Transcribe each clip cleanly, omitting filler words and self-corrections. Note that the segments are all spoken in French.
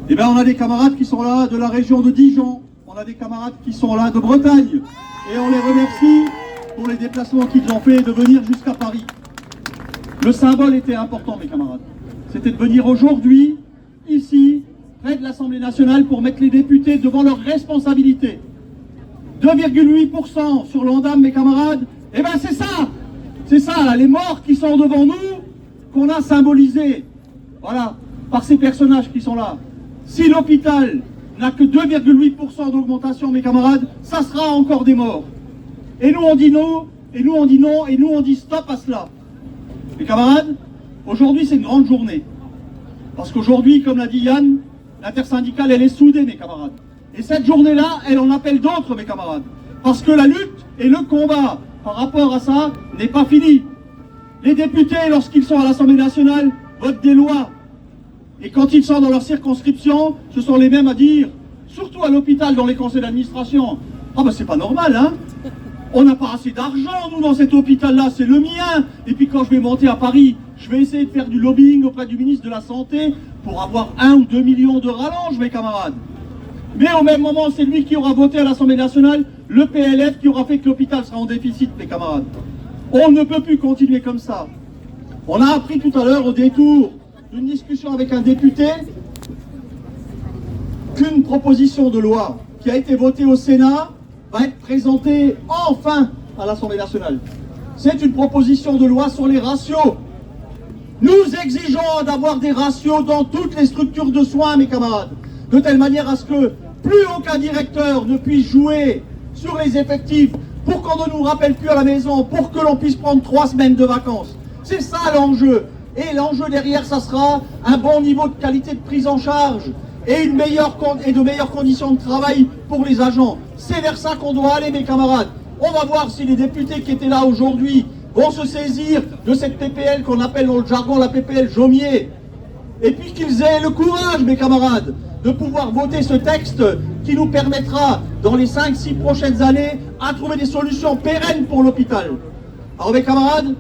Eh bien, on a des camarades qui sont là de la région de Dijon, on a des camarades qui sont là de Bretagne, et on les remercie pour les déplacements qu'ils ont fait de venir jusqu'à Paris. Le symbole était important, mes camarades. C'était de venir aujourd'hui, ici, près de l'Assemblée nationale, pour mettre les députés devant leurs responsabilités. 2,8% sur l'Ondam, mes camarades, eh bien c'est ça, là, les morts qui sont devant nous, qu'on a symbolisés, voilà, par ces personnages qui sont là. Si l'hôpital n'a que 2,8% d'augmentation, mes camarades, ça sera encore des morts. Et nous on dit non, et nous on dit non, et nous on dit stop à cela. Mes camarades, aujourd'hui c'est une grande journée. Parce qu'aujourd'hui, comme l'a dit Yann, l'intersyndicale elle est soudée, mes camarades. Et cette journée-là, elle en appelle d'autres, mes camarades. Parce que la lutte et le combat par rapport à ça n'est pas fini. Les députés, lorsqu'ils sont à l'Assemblée nationale, votent des lois. Et quand ils sont dans leur circonscription, ce sont les mêmes à dire, surtout à l'hôpital, dans les conseils d'administration, ah ben c'est pas normal, hein. On n'a pas assez d'argent, nous, dans cet hôpital-là, c'est le mien. Et puis quand je vais monter à Paris, je vais essayer de faire du lobbying auprès du ministre de la Santé pour avoir 1 ou 2 millions de rallonges, mes camarades. Mais au même moment, c'est lui qui aura voté à l'Assemblée nationale le PLF qui aura fait que l'hôpital sera en déficit, mes camarades. On ne peut plus continuer comme ça. On a appris tout à l'heure, au détour d'une discussion avec un député, qu'une proposition de loi qui a été votée au Sénat va être présentée enfin à l'Assemblée nationale. C'est une proposition de loi sur les ratios. Nous exigeons d'avoir des ratios dans toutes les structures de soins, mes camarades, de telle manière à ce que plus aucun directeur ne puisse jouer sur les effectifs pour qu'on ne nous rappelle plus à la maison, pour que l'on puisse prendre 3 semaines de vacances. C'est ça l'enjeu. Et l'enjeu derrière, ça sera un bon niveau de qualité de prise en charge et de meilleures conditions de travail pour les agents. C'est vers ça qu'on doit aller, mes camarades. On va voir si les députés qui étaient là aujourd'hui vont se saisir de cette PPL qu'on appelle dans le jargon la PPL Jomier. Et puis qu'ils aient le courage, mes camarades, de pouvoir voter ce texte qui nous permettra, dans les 5-6 prochaines années, à trouver des solutions pérennes pour l'hôpital. Alors mes camarades,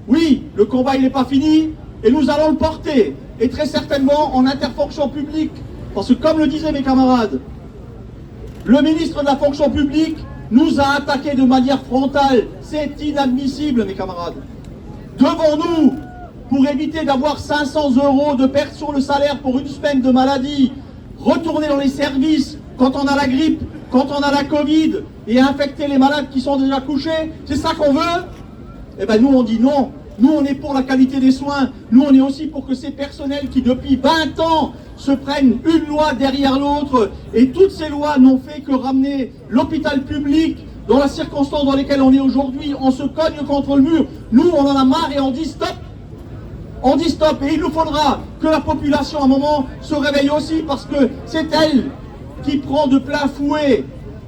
oui, le combat il n'est pas fini, et nous allons le porter, et très certainement en interfonction publique. Parce que comme le disaient mes camarades, le ministre de la fonction publique nous a attaqués de manière frontale. C'est inadmissible, mes camarades. Devons-nous, pour éviter d'avoir 500 € de perte sur le salaire pour une semaine de maladie, retourner dans les services quand on a la grippe, quand on a la Covid, et infecter les malades qui sont déjà couchés? C'est ça qu'on veut? Eh bien nous on dit non. Nous on est pour la qualité des soins. Nous on est aussi pour que ces personnels qui depuis 20 ans se prennent une loi derrière l'autre, et toutes ces lois n'ont fait que ramener l'hôpital public dans la circonstance dans laquelle on est aujourd'hui. On se cogne contre le mur. Nous on en a marre et on dit stop. On dit stop, et il nous faudra que la population à un moment se réveille aussi, parce que c'est elle qui prend de plein fouet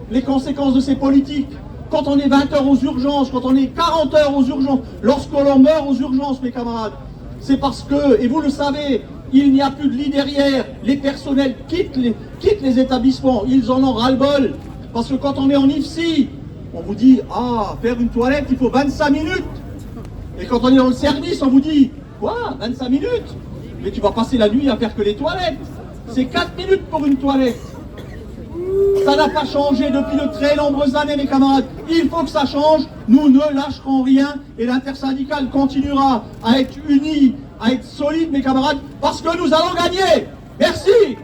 les conséquences de ces politiques. Quand on est 20 heures aux urgences, quand on est 40 heures aux urgences, lorsqu'on meurt aux urgences, mes camarades, c'est parce que, et vous le savez, il n'y a plus de lit derrière, les personnels quittent les établissements, ils en ont ras-le-bol, parce que quand on est en IFSI, on vous dit, ah, faire une toilette, il faut 25 minutes, et quand on est dans le service, on vous dit, quoi, 25 minutes? Mais tu vas passer la nuit à faire que les toilettes, c'est 4 minutes pour une toilette. Ça n'a pas changé depuis de très nombreuses années, mes camarades. Il faut que ça change. Nous ne lâcherons rien, et l'intersyndicale continuera à être unie, à être solide, mes camarades, parce que nous allons gagner. Merci.